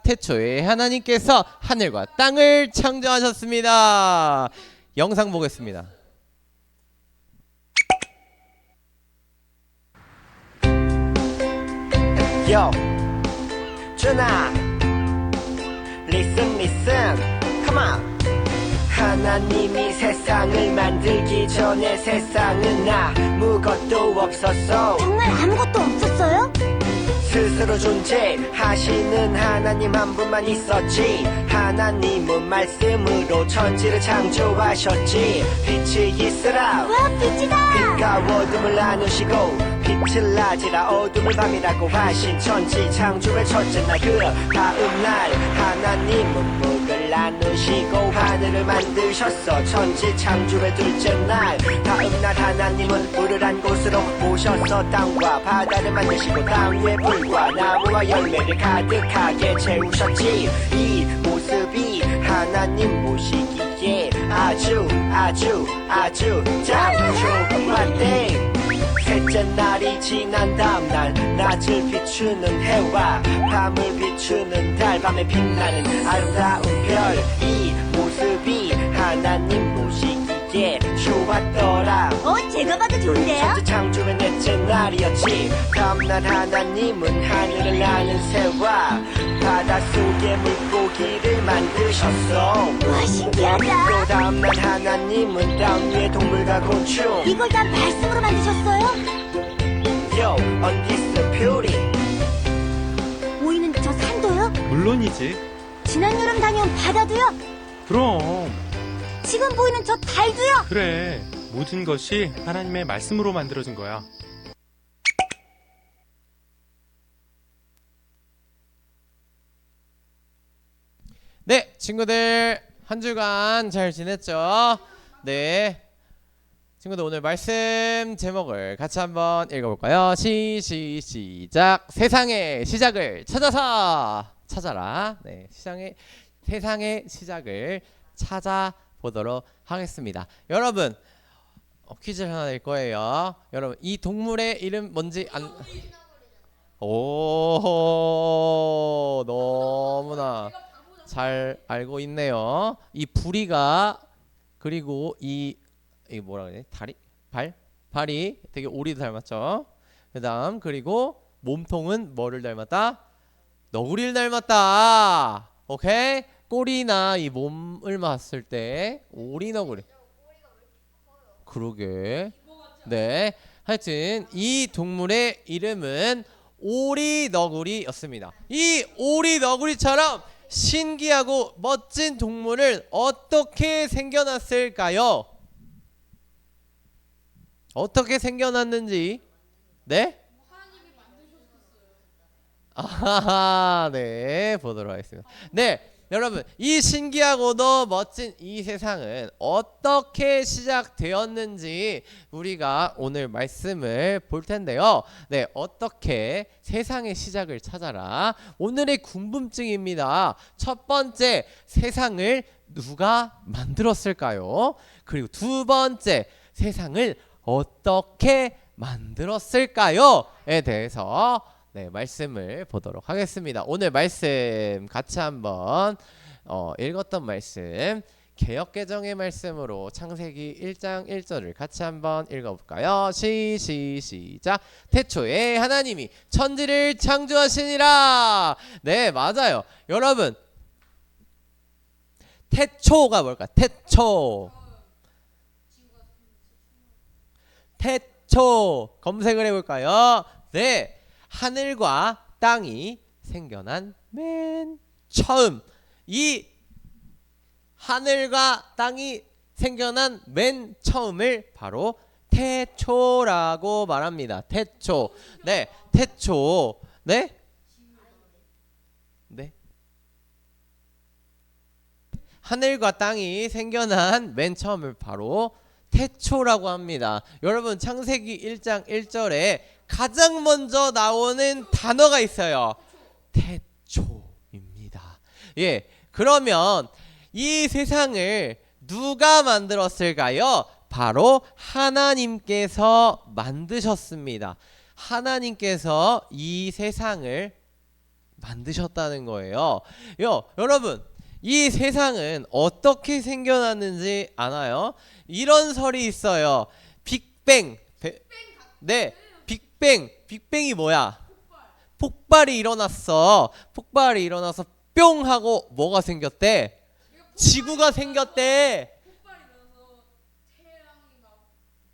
태초에 하나님께서 하늘과 땅을 창조하셨습니다. 영상 보겠습니다. Yo, 준아, listen, listen, come on. 하나님이 세상을 만들기 전에 세상은 아무것도 없었어. 정말 아무것도 없었어요? 스스로 존재하시는 하나님 한 분만 있었지. 하나님은 말씀으로 천지를 창조하셨지. 빛이 있으라. 와, 빛이다! 빛과 어둠을 나누시고 빛을 낮이라 어둠을 밤이라고 하신 천지 창조의 첫째 날 그 다음 날 하나님은 물을 나누시고 하늘을 만드셨어. 천지 창조의 둘째 날 다음 날 하나님은 물을 한 곳으로 모셔서 땅과 바다를 만드시고 땅 위에 불과 나무와 열매를 가득하게 채우셨지. 이 모습이 하나님 보시기에 아주 참 좋았대. 셋째 날이 지난 다음 날 낮을 비추는 해와 밤을 비추는 달 밤에 빛나는 아름다운 별. 이 모습이 하나님 보시기에 좋았더라. 제가 봐도 좋은데요? 천지 창조의 넷째 날이었지. 다음날 하나님은 하늘을 나는 새와 바닷속의 물고기를 만드셨어. 와, 신기하다! 또 다음날 하나님은 땅 위의 동물과 곤충. 이걸 다 말씀으로 만드셨어요? Yo, on this beauty. 보이는 저 산도요? 물론이지. 지난 여름 다녀온 바다도요? 그럼 지금 보이는 저 달도요? 그래. 모든 것이 하나님의 말씀으로 만들어진 거야. 네, 친구들 한 주간 잘 지냈죠? 네, 친구들 오늘 말씀 제목을 같이 한번 읽어볼까요? 시작. 세상의 시작을 찾아라. 네, 세상의 시작을 찾아보도록 하겠습니다. 여러분, 퀴즈를 하나 낼 거예요. 여러분, 이 동물의 이름 뭔지 오, 너무나 잘 알고 있네요. 이 부리가, 그리고 이 뭐라 그러지? 발이 되게 오리 닮았죠. 그다음 그리고 몸통은 뭐를 닮았다? 너구리를 닮았다. 오케이? 꼬리나 이 몸을 봤을 때 오리 너구리. 그러게. 네. 하여튼 이 동물의 이름은 오리 너구리였습니다. 이 오리 너구리처럼 신기하고 멋진 동물을 어떻게 생겨났을까요? 어떻게 생겨났는지, 네? 아하하, 네, 보도록 하겠습니다. 네, 여러분, 이 신기하고도 멋진 이 세상은 어떻게 시작되었는지 우리가 오늘 말씀을 볼 텐데요. 네, 어떻게 세상의 시작을 찾아라. 오늘의 궁금증입니다. 첫 번째, 세상을 누가 만들었을까요? 그리고 두 번째, 세상을 어떻게 만들었을까요?에 대해서 네, 말씀을 보도록 하겠습니다. 오늘 말씀 같이 한번 읽었던 말씀, 개역개정의 말씀으로 창세기 1장 1절을 같이 한번 읽어볼까요? 시작. 태초에 하나님이 천지를 창조하시니라. 네, 맞아요. 여러분, 태초가 뭘까? 태초 검색을 해볼까요? 네, 하늘과 땅이 생겨난 맨 처음. 이 하늘과 땅이 생겨난 맨 처음을 바로 태초라고 말합니다. 태초. 네, 태초. 네? 네. 하늘과 땅이 생겨난 맨 처음을 바로 태초라고 합니다. 여러분, 창세기 1장 1절에 가장 먼저 나오는 단어가 있어요. 태초입니다. 예, 그러면 이 세상을 누가 만들었을까요? 바로 하나님께서 만드셨습니다. 하나님께서 이 세상을 만드셨다는 거예요. 여러분, 이 세상은 어떻게 생겨났는지 아나요? 이런 설이 있어요. 빅뱅. 네, 빅뱅이 뭐야? 폭발이 일어났어. 폭발이 일어나서 뿅 하고 뭐가 생겼대? 지구가 생겼대.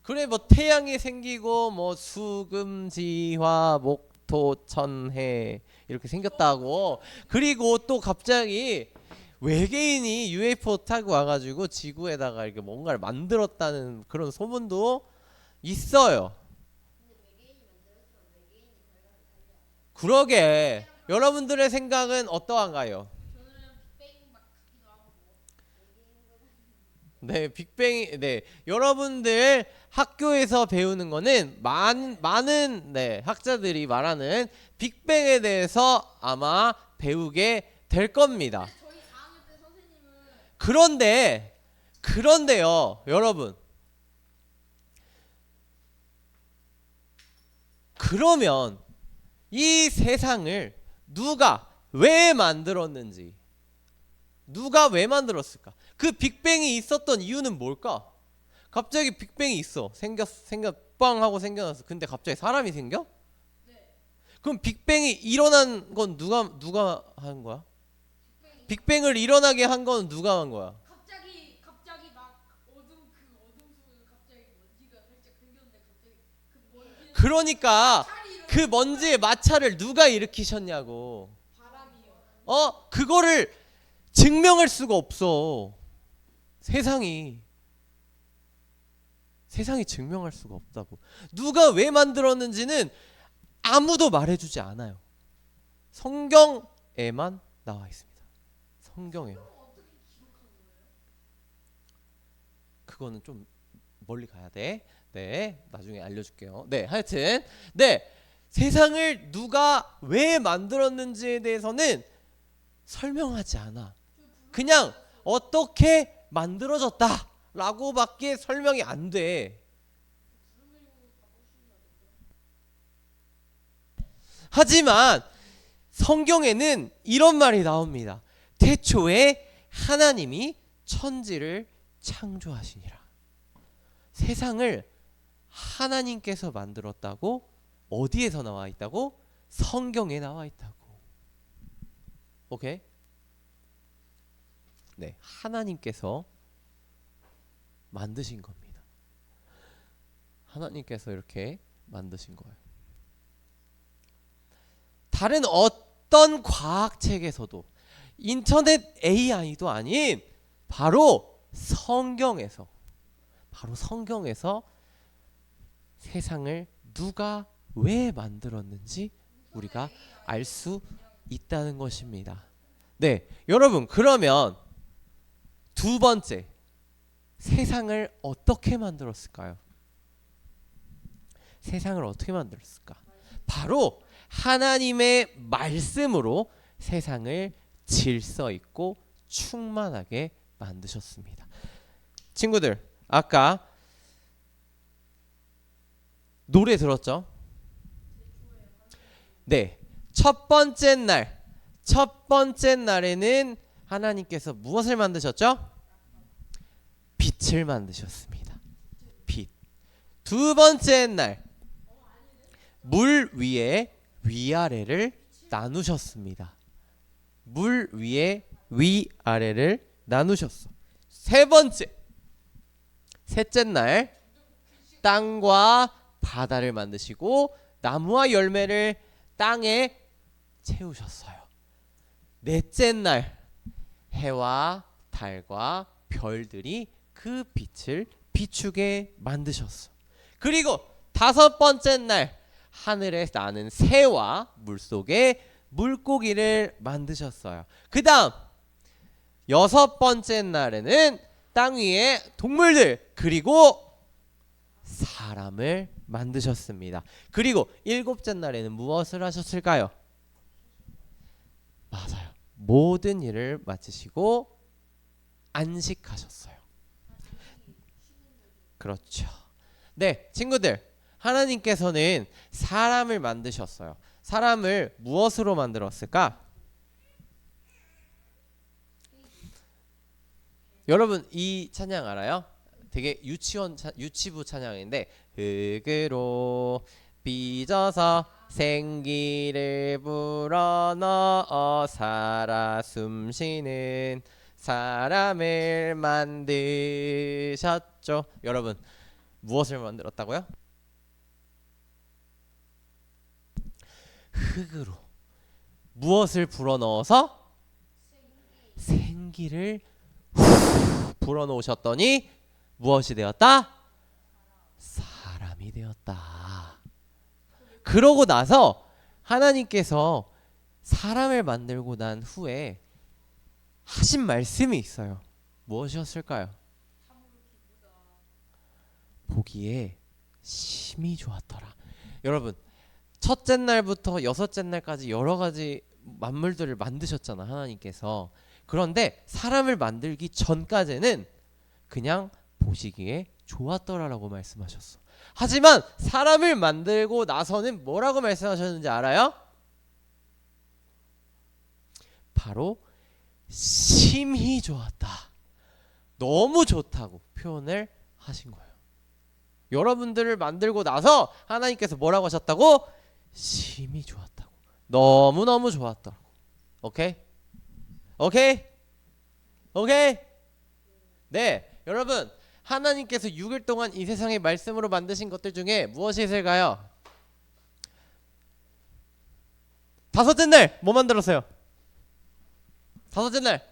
그래, 뭐 태양이 생기고 뭐 수금지화 목토천해 이렇게 생겼다고. 그리고 또 갑자기 외계인이 UFO 타고 와가지고 지구에다가 이렇게 뭔가를 만들었다는 그런 소문도 있어요. 그러게, 여러분들의 생각은 어떠한가요? 네, 빅뱅이, 네, 여러분들 학교에서 배우는 거는 많은 네, 학자들이 말하는 빅뱅에 대해서 아마 배우게 될 겁니다. 그런데요, 여러분. 그러면 이 세상을 누가 왜 만들었는지, 누가 왜 만들었을까? 그 빅뱅이 있었던 이유는 뭘까? 갑자기 빅뱅이 있어. 생겨 빵 하고 생겨났어. 근데 갑자기 사람이 생겨? 그럼 빅뱅이 일어난 건 누가 한 거야? 빅뱅을 일어나게 한 건 누가 한 거야? 갑자기 막 어둠 속에서 갑자기 먼지가 살짝 생겼는데 갑자기 그 먼지 그러니까 그 먼지의 마찰을 누가 일으키셨냐고. 바람이요. 그거를 증명할 수가 없어. 세상이 증명할 수가 없다고. 누가 왜 만들었는지는 아무도 말해주지 않아요. 성경에만 나와 있습니다. 성경에만. 그거는 좀 멀리 가야 돼. 네, 나중에 알려줄게요. 네, 하여튼 네, 세상을 누가 왜 만들었는지에 대해서는 설명하지 않아. 그냥 어떻게 만들어졌다라고밖에 설명이 안 돼. 하지만 성경에는 이런 말이 나옵니다. 태초에 하나님이 천지를 창조하시니라. 세상을 하나님께서 만들었다고. 어디에서 나와 있다고? 성경에 나와 있다고. 오케이? 네, 하나님께서 만드신 겁니다. 하나님께서 이렇게 만드신 거예요. 다른 어떤 과학책에서도, 인터넷 AI도 아닌 바로 성경에서 세상을 누가 왜 만들었는지 우리가 알 수 있다는 것입니다. 네, 여러분, 그러면 두 번째, 세상을 어떻게 만들었을까요? 세상을 어떻게 만들었을까? 바로 하나님의 말씀으로 세상을 질서 있고 충만하게 만드셨습니다. 친구들, 아까 노래 들었죠? 네, 첫 번째 날에는 하나님께서 무엇을 만드셨죠? 빛을 만드셨습니다. 빛. 두 번째 날, 물 위에 위아래를 나누셨습니다. 물 위에 위아래를 나누셨어. 셋째 날, 땅과 바다를 만드시고 나무와 열매를 땅에 채우셨어요. 넷째 날, 해와 달과 별들이 그 빛을 비추게 만드셨어. 그리고 다섯 번째 날, 하늘에 나는 새와 물속에 물고기를 만드셨어요. 그 다음 여섯 번째 날에는 땅 위에 동물들 그리고 사람을 만드셨습니다. 그리고 일곱째 날에는 무엇을 하셨을까요? 맞아요. 모든 일을 마치시고 안식하셨어요. 그렇죠. 네, 친구들, 하나님께서는 사람을 만드셨어요. 사람을 무엇으로 만들었을까? 여러분 이 찬양 알아요? 되게 유치부 찬양인데 흙으로 빚어서 생기를 불어넣어 살아 숨쉬는 사람을 만드셨죠. 여러분 무엇을 만들었다고요? 흙으로 무엇을 불어넣어서 생기를 불어넣으셨더니 무엇이 되었다? 사람이 되었다. 그러고 나서 하나님께서 사람을 만들고 난 후에 하신 말씀이 있어요. 무엇이었을까요? 보기에 심히 좋았더라. 여러분 첫째 날부터 여섯째 날까지 여러 가지 만물들을 만드셨잖아 하나님께서. 그런데 사람을 만들기 전까지는 그냥 보시기에 좋았더라라고 말씀하셨어. 하지만 사람을 만들고 나서는 뭐라고 말씀하셨는지 알아요? 바로 심히 좋았다. 너무 좋다고 표현을 하신 거예요. 여러분들을 만들고 나서 하나님께서 뭐라고 하셨다고? 심히 좋았다고. 너무너무 좋았다고. 오케이? 오케이? 오케이? 네, 여러분 하나님께서 6일 동안 이 세상에 말씀으로 만드신 것들 중에 무엇이 있을까요? 다섯째 날 뭐 만들었어요? 다섯째 날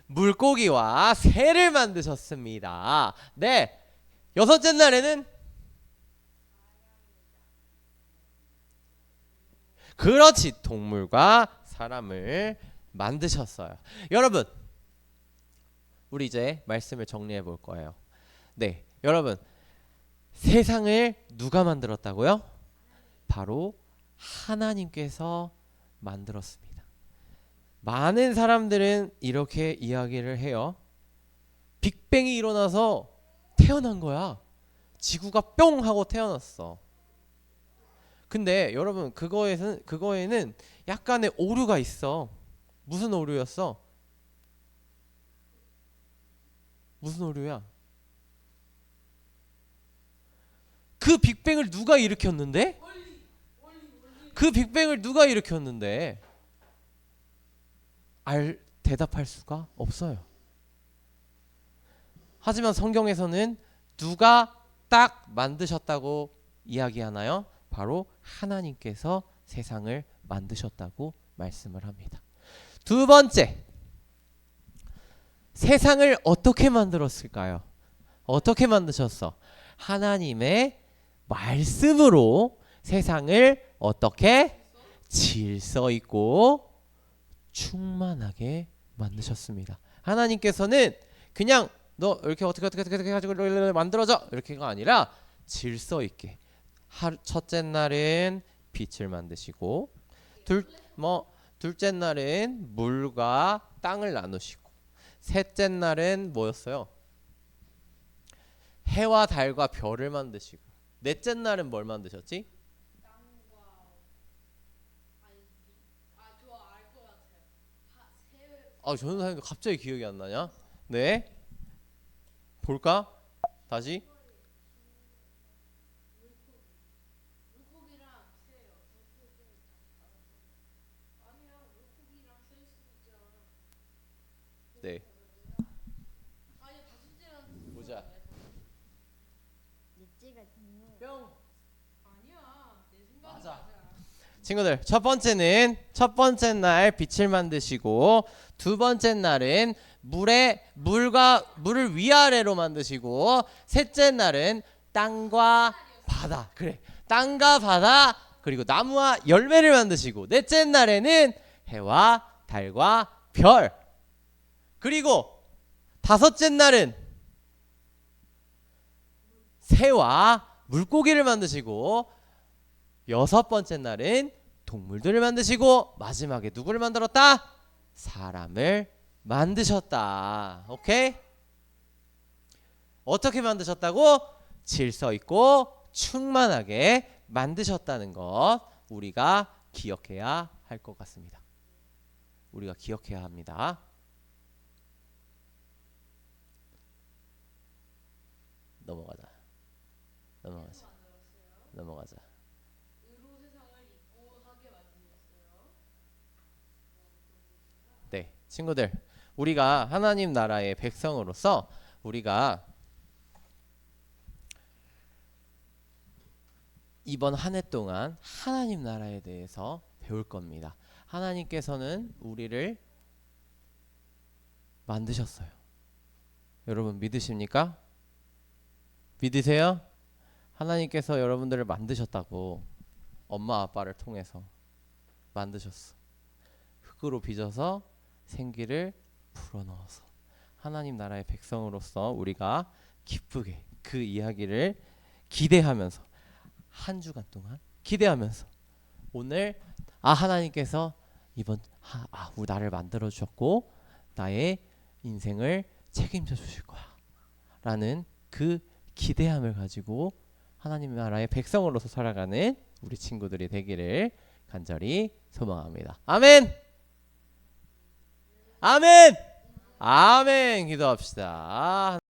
물고기와 새를 만드셨습니다. 네, 여섯째 날에는 그렇지 동물과 사람을 만드셨어요. 여러분 우리 이제 말씀을 정리해 볼 거예요. 네, 여러분 세상을 누가 만들었다고요? 바로 하나님께서 만들었습니다. 많은 사람들은 이렇게 이야기를 해요. 빅뱅이 일어나서 태어난 거야. 지구가 뿅 하고 태어났어. 근데 여러분 그거에는 약간의 오류가 있어. 무슨 오류였어? 무슨 오류야? 그 빅뱅을 누가 일으켰는데? 그 빅뱅을 누가 일으켰는데? 대답할 수가 없어요. 하지만 성경에서는 누가 딱 만드셨다고 이야기하나요? 바로 하나님께서 세상을 만드셨다고 말씀을 합니다. 두 번째, 세상을 어떻게 만들었을까요? 어떻게 만드셨어? 하나님의 말씀으로 세상을 어떻게 질서 있고 충만하게 만드셨습니다. 하나님께서는 그냥 너 이렇게 어떻게 가지고 만들어져 이렇게가 아니라 질서 있게. 첫째 날은 빛을 만드시고 둘째 날은 물과 땅을 나누시고 셋째 날은 뭐였어요? 해와 달과 별을 만드시고 넷째 날은 뭘 만드셨지? 전도사님도 갑자기 기억이 안 나냐? 네, 볼까? 다시. 네. 보자. 뿅. 맞아. 친구들, 첫 번째 날 빛을 만드시고 두 번째 날은 물을 위아래로 만드시고 셋째 날은 땅과 바다. 그래. 땅과 바다 그리고 나무와 열매를 만드시고 넷째 날에는 해와 달과 별. 그리고 다섯째 날은 새와 물고기를 만드시고 여섯 번째 날은 동물들을 만드시고 마지막에 누구를 만들었다? 사람을 만드셨다. 오케이? 어떻게 만드셨다고? 질서 있고 충만하게 만드셨다는 것 우리가 기억해야 할 것 같습니다. 우리가 기억해야 합니다. 넘어가자. 의로 세상을 이쁘하게 만드셨어요. 네, 친구들, 우리가 하나님 나라의 백성으로서 우리가 이번 한 해 동안 하나님 나라에 대해서 배울 겁니다. 하나님께서는 우리를 만드셨어요. 여러분 믿으십니까? 믿으세요? 하나님께서 여러분들을 만드셨다고. 엄마 아빠를 통해서 만드셨어. 흙으로 빚어서 생기를 불어넣어서 하나님 나라의 백성으로서 우리가 기쁘게 그 이야기를 기대하면서 한 주간 동안 기대하면서 오늘 하나님께서 이번 우리 나를 만들어 주셨고 나의 인생을 책임져 주실 거야 라는 그 기대함을 가지고 하나님 나라의 백성으로서 살아가는 우리 친구들이 되기를 간절히 소망합니다. 아멘. 아멘. 아멘. 기도합시다.